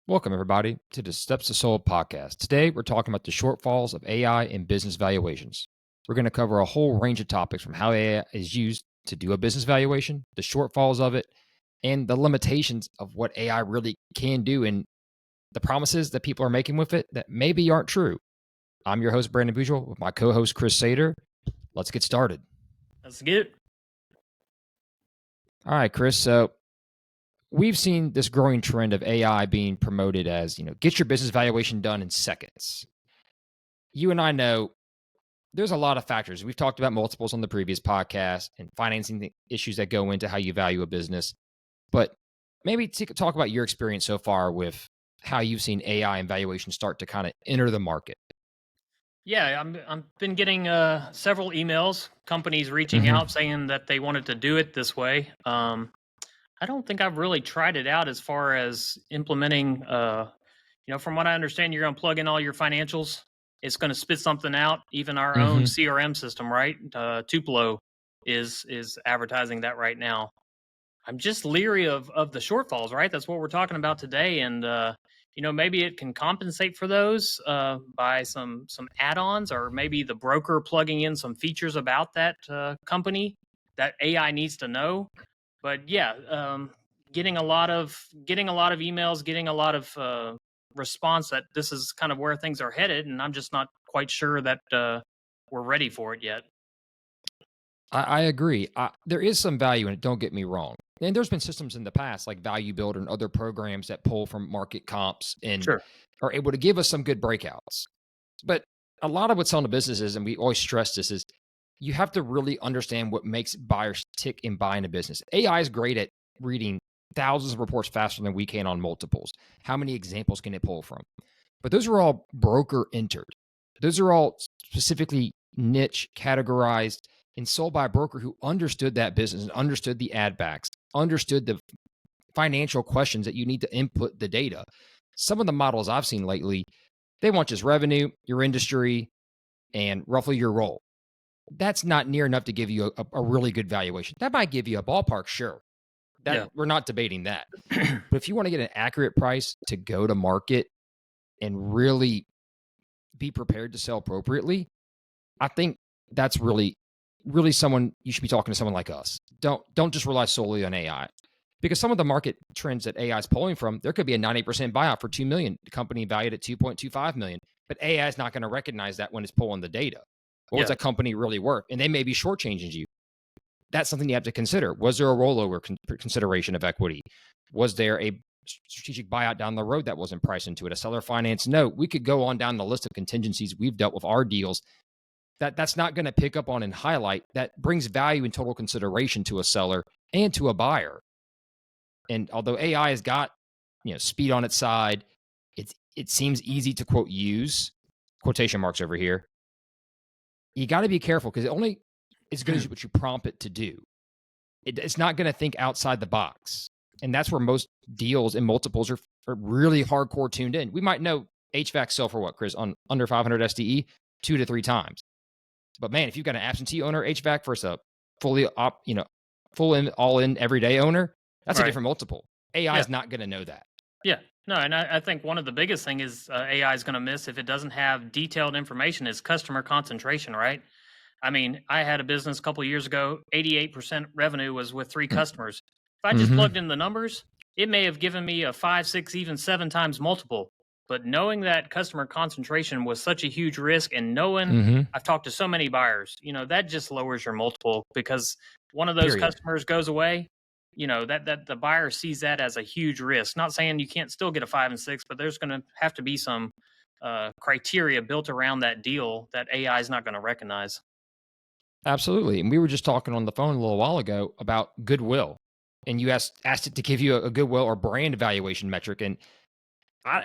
Welcome, everybody, to the Steps to Soul podcast. Today, we're talking about the shortfalls of AI in business valuations. We're going to cover a whole range of topics from how AI is used to do a business valuation, the shortfalls of it, and the limitations of what AI really can do and the promises that people are making with it that maybe aren't true. I'm your host, Brandon Bourgeois, with my co host, Chris Sater. Let's get started. Let's get it. All right, Chris. So, we've seen this growing trend of AI being promoted as, get your business valuation done in seconds. You and I know there's a lot of factors. We've talked about multiples on the previous podcast and financing issues that go into how you value a business. But maybe talk about your experience so far with how you've seen AI and valuation start to kind of enter the market. Yeah, I'm been getting several emails, companies reaching out saying that they wanted to do it this way. I don't think I've really tried it out as far as implementing. From what I understand, you're going to plug in all your financials. It's going to spit something out. Even our own CRM system, right? Tupelo is advertising that right now. I'm just leery of the shortfalls, right? That's what we're talking about today, and maybe it can compensate for those by some add-ons, or maybe the broker plugging in some features about that company that AI needs to know. But yeah, getting a lot of emails, getting a lot of response that this is kind of where things are headed, and I'm just not quite sure that we're ready for it yet. I agree. There is some value in it, don't get me wrong. And there's been systems in the past like Value Builder and other programs that pull from market comps and Sure. are able to give us some good breakouts. But a lot of what's on the business is, and we always stress this, is you have to really understand what makes buyers tick in buying a business. AI is great at reading thousands of reports faster than we can on multiples. How many examples can it pull from? But those are all broker entered. Those are all specifically niche categorized and sold by a broker who understood that business and understood the ad backs, understood the financial questions that you need to input the data. Some of the models I've seen lately, they want just revenue, your industry, and roughly your role. That's not near enough to give you a really good valuation. That might give you a ballpark, sure. We're not debating that. But if you want to get an accurate price to go to market and really be prepared to sell appropriately, I think that's really someone you should be talking to someone like us. Don't just rely solely on AI, because some of the market trends that AI is pulling from, there could be a 90% buyout for $2 million, the company valued at $2.25 million, but AI is not going to recognize that when it's pulling the data. What was that company really worth? And they may be shortchanging you. That's something you have to consider. Was there a rollover consideration of equity? Was there a strategic buyout down the road that wasn't priced into it? A seller finance note? We could go on down the list of contingencies we've dealt with our deals that's not going to pick up on and highlight that brings value and total consideration to a seller and to a buyer. And although AI has got, speed on its side, it seems easy to quote use, quotation marks over here. You got to be careful because it only is good as what you prompt it to do. It's not going to think outside the box. And that's where most deals and multiples are really hardcore tuned in. We might know HVAC sell for what, Chris, on under 500 SDE, 2 to 3 times. But man, if you've got an absentee owner HVAC versus a fully full in, all in everyday owner, that's a different multiple. AI is not going to know that. Yeah, no, and I think one of the biggest thing is AI is going to miss if it doesn't have detailed information is customer concentration, right? I mean, I had a business a couple of years ago, 88% revenue was with 3 customers. If I just plugged in the numbers, it may have given me a 5, 6, even 7 times multiple. But knowing that customer concentration was such a huge risk, and knowing I've talked to so many buyers, that just lowers your multiple, because one of those customers goes away, that the buyer sees that as a huge risk. Not saying you can't still get a 5 and 6, but there's going to have to be some criteria built around that deal that AI is not going to recognize. Absolutely. And we were just talking on the phone a little while ago about goodwill, and you asked it to give you a goodwill or brand evaluation metric. And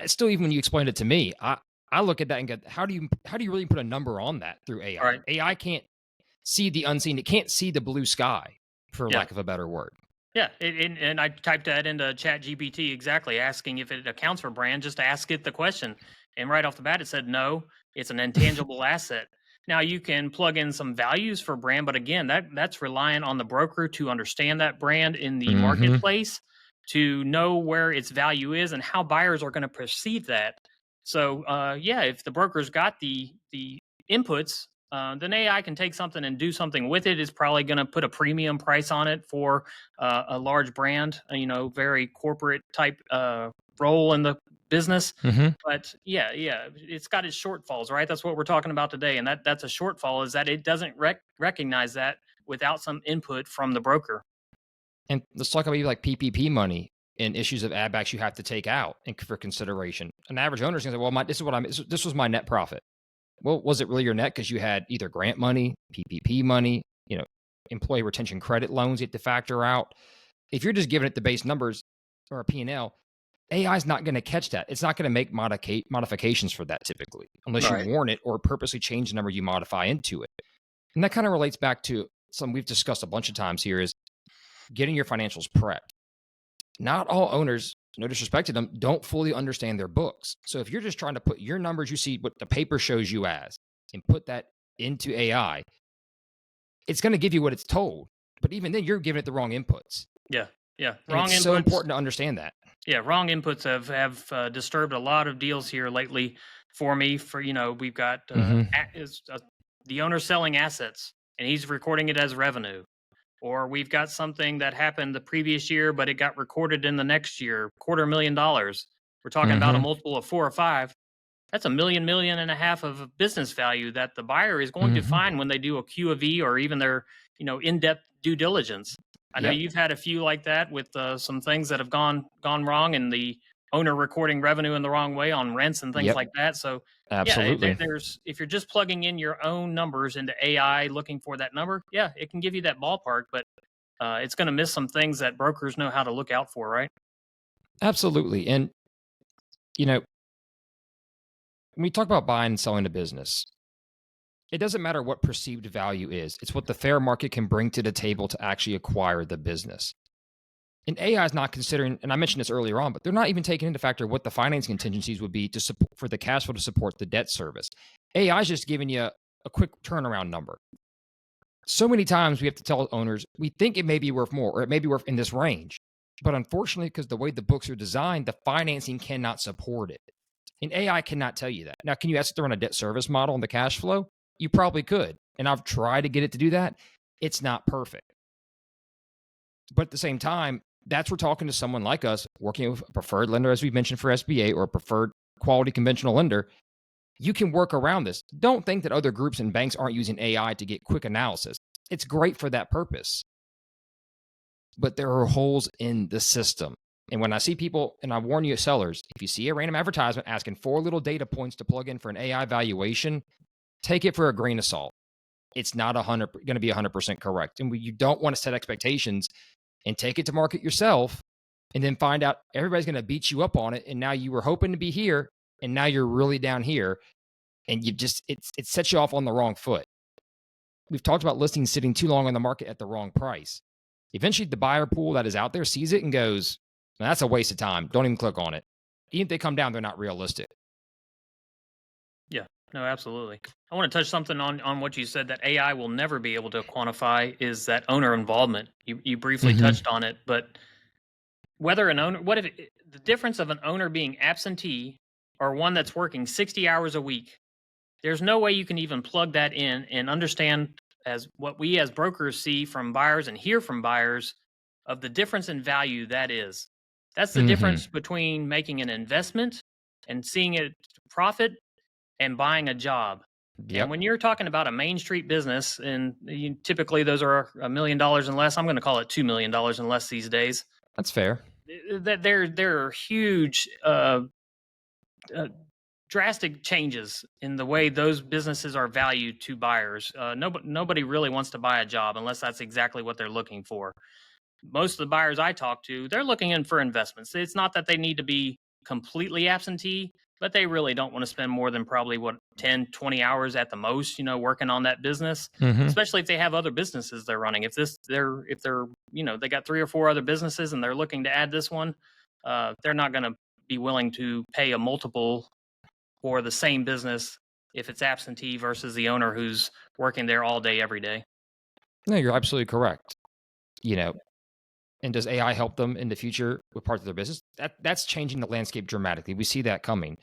still, even when you explained it to me, I look at that and go, how do you really put a number on that through AI? Right. AI can't see the unseen. It can't see the blue sky, for lack of a better word. Yeah, and I typed that into ChatGPT exactly, asking if it accounts for brand, just to ask it the question. And right off the bat, it said, no, it's an intangible asset. Now, you can plug in some values for brand, but again, that's reliant on the broker to understand that brand in the marketplace. to know where its value is and how buyers are going to perceive that. So yeah, if the broker's got the inputs, then AI can take something and do something with it. It's probably going to put a premium price on it for a large brand, very corporate type role in the business. Hmm. But yeah, it's got its shortfalls, right? That's what we're talking about today, and that's a shortfall, is that it doesn't recognize that without some input from the broker. And let's talk about like PPP money and issues of ad backs you have to take out for consideration. An average owner is going to say, "Well, this was my net profit." Well, was it really your net because you had either grant money, PPP money, employee retention credit loans you have to factor out? If you're just giving it the base numbers or a P&L, AI is not going to catch that. It's not going to make modifications for that typically, unless you Right. warn it or purposely change the number you modify into it. And that kind of relates back to something we've discussed a bunch of times here is getting your financials prepped. Not all owners, no disrespect to them, don't fully understand their books. So if you're just trying to put your numbers you see what the paper shows you as and put that into AI, it's going to give you what it's told. But even then, you're giving it the wrong inputs. Yeah, And wrong it's so inputs. important to understand that. Yeah, wrong inputs have disturbed a lot of deals here lately for me. For we've got Hmm. the owner selling assets, and he's recording it as revenue. Or we've got something that happened the previous year, but it got recorded in the next year, $250,000. We're talking about a Hmm. multiple of 4 or 5. That's a million and a half of business value that the buyer is going to Hmm. find when they do a Q of E or even their, in-depth due diligence. I know Yep. you've had a few like that with some things that have gone wrong, and the owner recording revenue in the wrong way on rents and things Yep. like that. So yeah, Absolutely. there's, if you're just plugging in your own numbers into AI looking for that number, yeah, it can give you that ballpark, but it's going to miss some things that brokers know how to look out for, right? Absolutely. And, you know, when we talk about buying and selling a business, it doesn't matter what perceived value is. It's what the fair market can bring to the table to actually acquire the business. And AI is not considering, and I mentioned this earlier on, but they're not even taking into factor what the financing contingencies would be to support for the cash flow to support the debt service. AI is just giving you a quick turnaround number. So many times we have to tell owners we think it may be worth more or it may be worth in this range. But unfortunately, because the way the books are designed, the financing cannot support it. And AI cannot tell you that. Now, can you ask it to run a debt service model on the cash flow? You probably could. And I've tried to get it to do that. It's not perfect. But at the same time, that's where talking to someone like us, working with a preferred lender, as we mentioned for SBA, or a preferred quality conventional lender, you can work around this. Don't think that other groups and banks aren't using AI to get quick analysis. It's great for that purpose. But there are holes in the system. And when I see people, and I warn you, sellers, if you see a random advertisement asking 4 little data points to plug in for an AI valuation, take it for a grain of salt. It's not going to be 100% correct. And you don't want to set expectations and take it to market yourself and then find out everybody's going to beat you up on it. And now you were hoping to be here and now you're really down here. And it sets you off on the wrong foot. We've talked about listings sitting too long on the market at the wrong price. Eventually, the buyer pool that is out there sees it and goes, that's a waste of time. Don't even click on it. Even if they come down, they're not realistic. Yeah, no, absolutely. I want to touch something on what you said that AI will never be able to quantify, is that owner involvement. You briefly Mm-hmm. touched on it, but whether an owner, what if the difference of an owner being absentee or one that's working 60 hours a week? There's no way you can even plug that in and understand, as what we as brokers see from buyers and hear from buyers, of the difference in value that is. That's the Mm-hmm. difference between making an investment and seeing it profit and buying a job. And Yep. when you're talking about a Main Street business, and typically those are $1 million and less, I'm going to call it $2 million and less these days. That's fair. That there are huge, uh, drastic changes in the way those businesses are valued to buyers. Nobody really wants to buy a job unless that's exactly what they're looking for. Most of the buyers I talk to, they're looking in for investments. It's not that they need to be completely absentee, but they really don't want to spend more than probably 10, 20 hours at the most, working on that business, Mm-hmm. especially if they have other businesses they're running. If they're, they got 3 or 4 other businesses and they're looking to add this one, they're not going to be willing to pay a multiple for the same business if it's absentee versus the owner who's working there all day, every day. No, you're absolutely correct. You know, And does AI help them in the future with parts of their business? That's changing the landscape dramatically. We see that coming.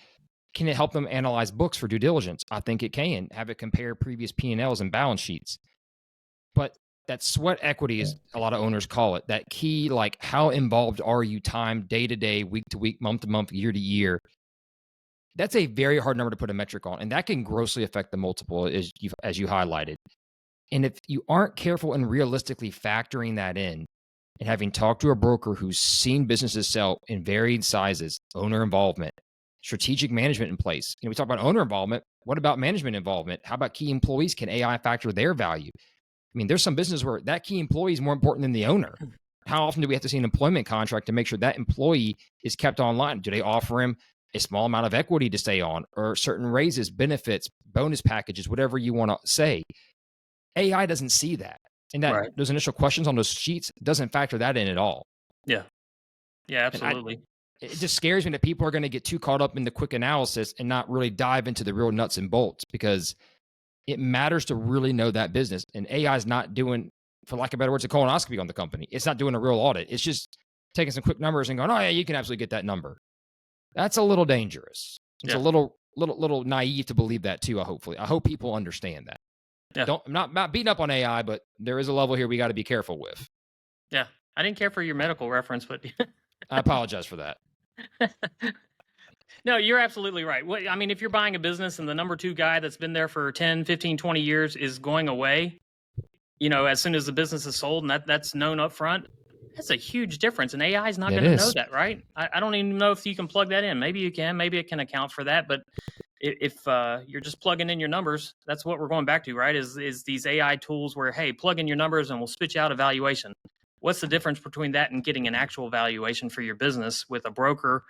Can it help them analyze books for due diligence? I think it can. Have it compare previous P&Ls and balance sheets. But that sweat equity, is a lot of owners call it, that key, like how involved are you time, day to day, week to week, month to month, year to year? That's a very hard number to put a metric on, and that can grossly affect the multiple, as you highlighted. And if you aren't careful and realistically factoring that in, and having talked to a broker who's seen businesses sell in varied sizes, owner involvement, strategic management in place. We talk about owner involvement. What about management involvement? How about key employees? Can AI factor their value? There's some business where that key employee is more important than the owner. How often do we have to see an employment contract to make sure that employee is kept online? Do they offer him a small amount of equity to stay on, or certain raises, benefits, bonus packages, whatever you want to say? AI doesn't see that. And those initial questions on those sheets doesn't factor that in at all. Yeah. Yeah, absolutely. It just scares me that people are going to get too caught up in the quick analysis and not really dive into the real nuts and bolts, because it matters to really know that business. And AI is not doing, for lack of better words, a colonoscopy on the company. It's not doing a real audit. It's just taking some quick numbers and going, oh yeah, you can absolutely get that number. That's a little dangerous. It's a little naive to believe that too. I hope people understand that. Yeah. I'm not beating up on AI, but there is a level here we got to be careful with. Yeah. I didn't care for your medical reference, but I apologize for that. No, you're absolutely right. If you're buying a business and the number 2 guy that's been there for 10, 15, 20 years is going away, as soon as the business is sold, and that's known up front, that's a huge difference. And AI is not going to know that, right? I don't even know if you can plug that in. Maybe you can. Maybe it can account for that. But if you're just plugging in your numbers, that's what we're going back to, right? Is these AI tools where, hey, plug in your numbers and we'll spit you out a valuation. What's the difference between that and getting an actual valuation for your business with a broker?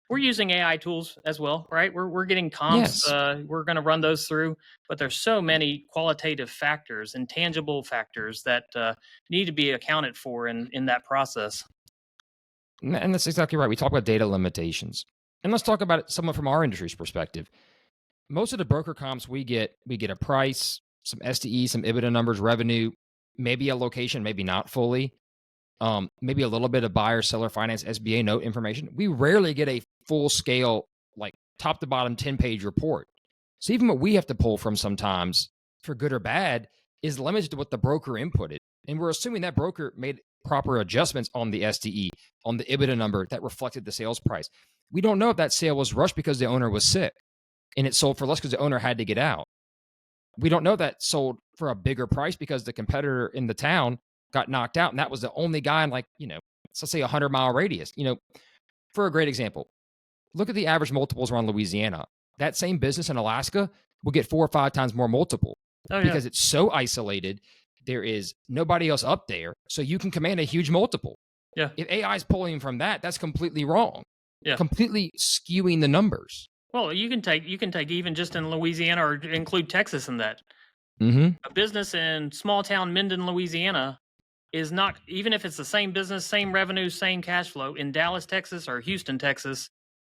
We're using AI tools as well, right? We're getting comps. Yes. We're going to run those through, but there's so many qualitative factors and tangible factors that need to be accounted for in that process. And that's exactly right. We talk about data limitations, and let's talk about it somewhat from our industry's perspective. Most of the broker comps we get a price, some STE, some EBITDA numbers, revenue, maybe a location, maybe not fully. Maybe a little bit of buyer, seller finance, SBA note information. We rarely get a full scale, like top to bottom 10-page report. So even what we have to pull from sometimes, for good or bad, is limited to what the broker inputted. And we're assuming that broker made proper adjustments on the STE, on the EBITDA number that reflected the sales price. We don't know if that sale was rushed because the owner was sick and it sold for less because the owner had to get out. We don't know that sold for a bigger price because the competitor in the town got knocked out, and that was the only guy in, like, let's say 100-mile radius. For a great example, look at the average multiples around Louisiana. That same business in Alaska will get 4 or 5 times more multiple because it's so isolated. There is nobody else up there, so you can command a huge multiple. Yeah. If AI is pulling from that, that's completely wrong. Yeah. Completely skewing the numbers. Well, you can take even just in Louisiana, or include Texas in that. Mm-hmm. A business in small town Minden, Louisiana, is not, even if it's the same business, same revenue, same cash flow, in Dallas, Texas, or Houston, Texas,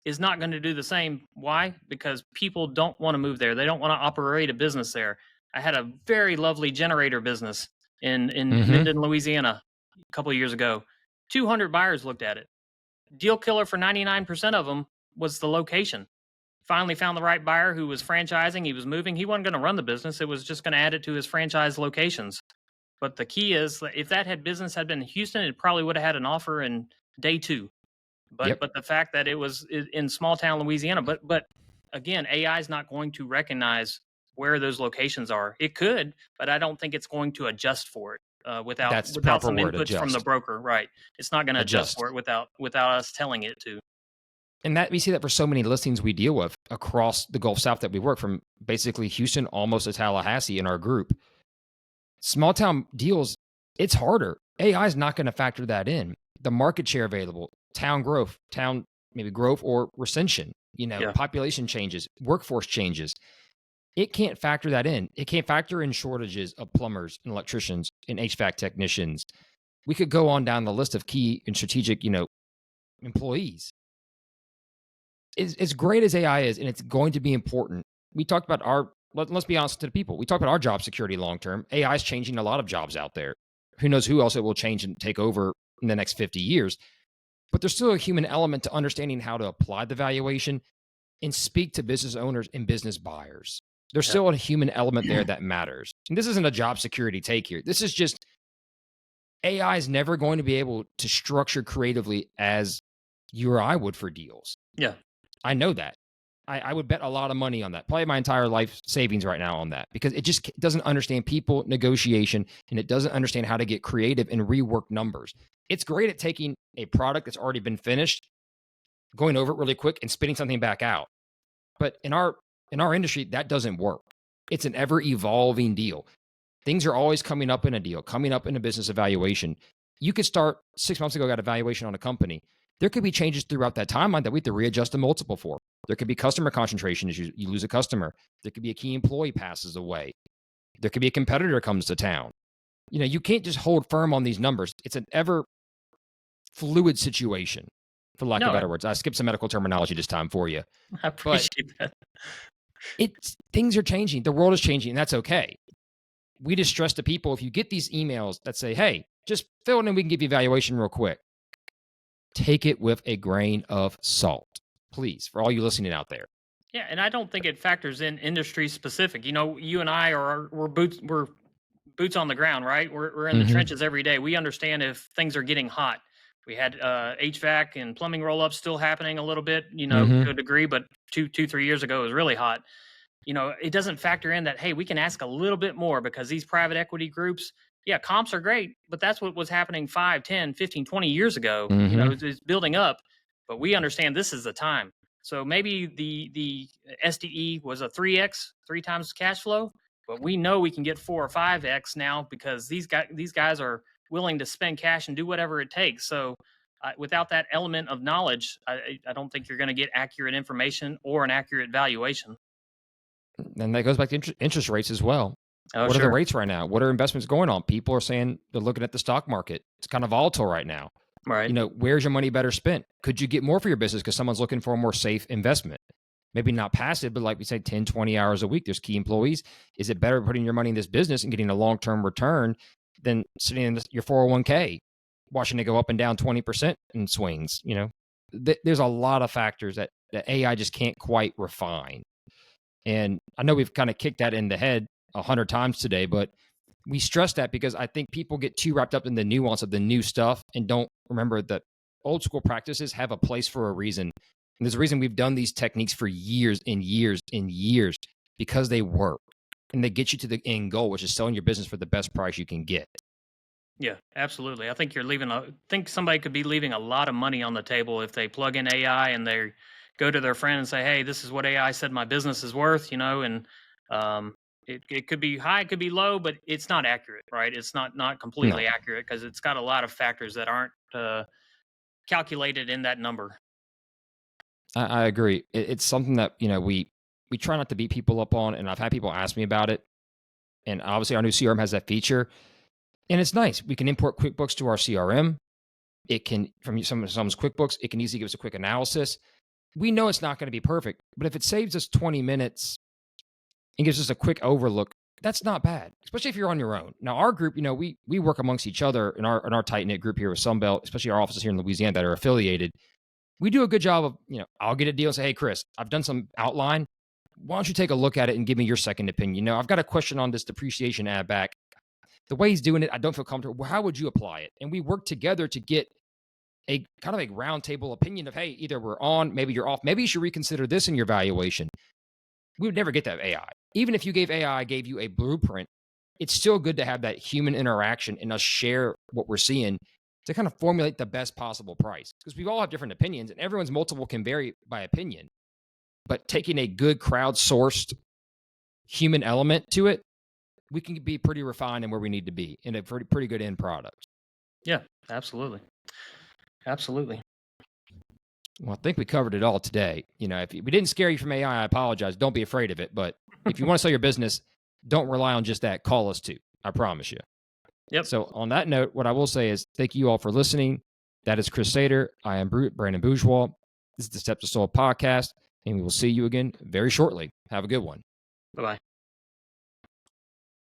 is not going to do the same. Why? Because people don't want to move there. They don't want to operate a business there. I had a very lovely generator business in Minden, Louisiana, a couple of years ago. 200 buyers looked at it. Deal killer for 99% of them was the location. Finally found the right buyer who was franchising. He was moving. He wasn't going to run the business. It was just going to add it to his franchise locations. But the key is, if that business had been in Houston, it probably would have had an offer in day 2. But the fact that it was in small town Louisiana, but again, AI is not going to recognize where those locations are. It could, but I don't think it's going to adjust for it without some inputs from the broker. Right? It's not going to adjust for it without us telling it to. And that we see that for so many listings we deal with across the Gulf South that we work, from basically Houston almost to Tallahassee in our group. Small town deals, it's harder. AI is not going to factor that in. The market share available, town growth, town maybe growth or recension, population changes, workforce changes. It can't factor that in. It can't factor in shortages of plumbers and electricians and HVAC technicians. We could go on down the list of key and strategic, employees. As great as AI is, and it's going to be important. We talked about let's be honest to the people. We talked about our job security long term. AI is changing a lot of jobs out there. Who knows who else it will change and take over in the next 50 years. But there's still a human element to understanding how to apply the valuation and speak to business owners and business buyers. There's still a human element there that matters. And this isn't a job security take here. This is just AI is never going to be able to structure creatively as you or I would for deals. Yeah. I know that. I would bet a lot of money on that. Probably my entire life savings right now on that, because it just doesn't understand people, negotiation, and it doesn't understand how to get creative and rework numbers. It's great at taking a product that's already been finished, going over it really quick, and spitting something back out. But in our industry, that doesn't work. It's an ever evolving deal. Things are always coming up in a deal, coming up in a business evaluation. You could start 6 months ago, got a valuation on a company. There could be changes throughout that timeline that we have to readjust the multiple for. There could be customer concentration issues. You lose a customer. There could be a key employee passes away. There could be a competitor comes to town. You can't just hold firm on these numbers. It's an ever fluid situation, for lack of better words. I skipped some medical terminology this time for you. I appreciate that. Things are changing. The world is changing, and that's okay. We just stress to people, if you get these emails that say, hey, just fill it in, we can give you evaluation real quick. Take it with a grain of salt, please, for all you listening out there. Yeah, and I don't think it factors in industry specific. You and I we're boots on the ground, right? We're in the trenches every day. We understand if things are getting hot. We had HVAC and plumbing roll-ups still happening a little bit, to a degree, but 3 years ago it was really hot. It doesn't factor in that, hey, we can ask a little bit more because these private equity groups, yeah, comps are great, but that's what was happening 5, 10, 15, 20 years ago. It's building up, but we understand this is the time. So maybe the SDE was a 3x, 3 times cash flow, but we know we can get 4 or 5x now because these guys are willing to spend cash and do whatever it takes. So without that element of knowledge, I don't think you're going to get accurate information or an accurate valuation. And that goes back to interest rates as well. Oh, what are the rates right now? What are investments going on? People are saying they're looking at the stock market. It's kind of volatile right now. Right. Where's your money better spent? Could you get more for your business because someone's looking for a more safe investment? Maybe not passive, but like we say, 10, 20 hours a week. There's key employees. Is it better putting your money in this business and getting a long-term return than sitting in your 401k, watching it go up and down 20% in swings? There's a lot of factors that AI just can't quite refine. And I know we've kind of kicked that in the head 100 times today, but we stress that because I think people get too wrapped up in the nuance of the new stuff and don't remember that old school practices have a place for a reason. And there's a reason we've done these techniques for years and years and years, because they work and they get you to the end goal, which is selling your business for the best price you can get. Yeah, absolutely. I think somebody could be leaving a lot of money on the table if they plug in AI and they go to their friend and say, hey, this is what AI said my business is worth, and it could be high, it could be low, but it's not accurate, right? It's not completely accurate because it's got a lot of factors that aren't calculated in that number. I agree. It's something that, we try not to beat people up on, and I've had people ask me about it. And obviously our new CRM has that feature, and it's nice. We can import QuickBooks to our CRM. It can, from someone's QuickBooks, it can easily give us a quick analysis. We know it's not going to be perfect, but if it saves us 20 minutes and gives us a quick overlook, that's not bad, especially if you're on your own. Now, our group, we work amongst each other in our tight-knit group here with Sunbelt, especially our offices here in Louisiana that are affiliated. We do a good job of, I'll get a deal and say, hey, Chris, I've done some outline. Why don't you take a look at it and give me your second opinion? I've got a question on this depreciation add back. The way he's doing it, I don't feel comfortable. Well, how would you apply it? And we work together to get a kind of a round table opinion of, hey, either we're on, maybe you're off, maybe you should reconsider this in your valuation. We would never get that AI. Even if AI gave you a blueprint, it's still good to have that human interaction and us share what we're seeing to kind of formulate the best possible price. Because we all have different opinions and everyone's multiple can vary by opinion. But taking a good crowdsourced human element to it, we can be pretty refined in where we need to be in a pretty good end product. Yeah, absolutely. Absolutely. Well, I think we covered it all today. If we didn't scare you from AI, I apologize. Don't be afraid of it. But if you want to sell your business, don't rely on just that. Call us too. I promise you. Yep. So on that note, what I will say is thank you all for listening. That is Chris Sater. I am Brandon Bourgeois. This is the Steps to Soul podcast, and we will see you again very shortly. Have a good one. Bye-bye.